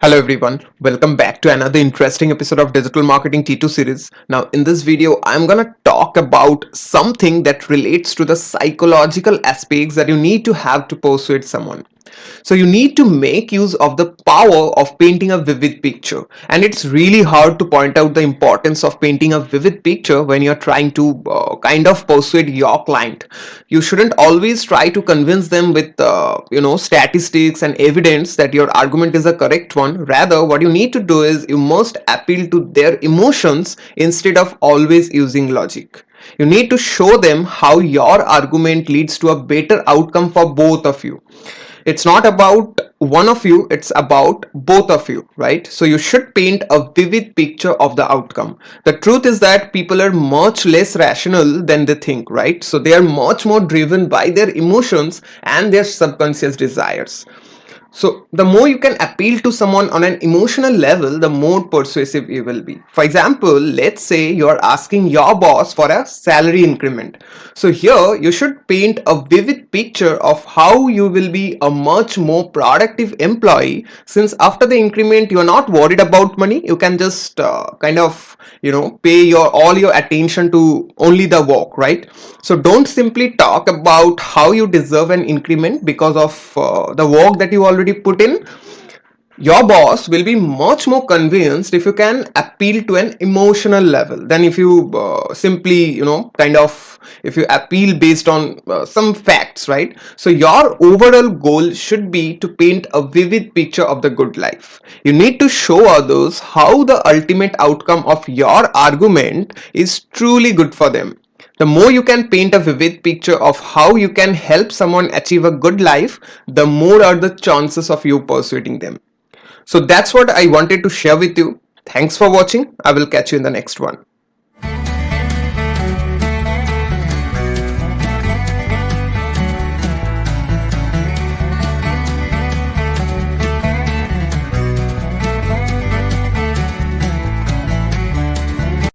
Hello everyone, welcome back to another interesting episode of Digital Marketing T2 series. Now in this video, I'm gonna talk about something that relates to the psychological aspects that you need to have to persuade someone. So you need to make use of the power of painting a vivid picture. And it's really hard to point out the importance of painting a vivid picture when you're trying to kind of persuade your client. You shouldn't always try to convince them with statistics and evidence that your argument is the correct one. Rather, what you need to do is you must appeal to their emotions instead of always using logic. You need to show them how your argument leads to a better outcome for both of you. It's not about one of you, it's about both of you, right? So you should paint a vivid picture of the outcome. The truth is that people are much less rational than they think, right? So they are much more driven by their emotions and their subconscious desires. So the more you can appeal to someone on an emotional level, the more persuasive you will be. For example, let's say you're asking your boss for a salary increment. So here you should paint a vivid picture of how you will be a much more productive employee, since after the increment you're not worried about money. You can just pay your all your attention to only the work, right? So don't simply talk about how you deserve an increment because of the work that you already put in. Your boss will be much more convinced if you can appeal to an emotional level than if you simply if you appeal based on some facts, right? So your overall goal should be to paint a vivid picture of the good life. You need to show others how the ultimate outcome of your argument is truly good for them. The more you can paint a vivid picture of how you can help someone achieve a good life, the more are the chances of you persuading them. So that's what I wanted to share with you. Thanks for watching. I will catch you in the next one.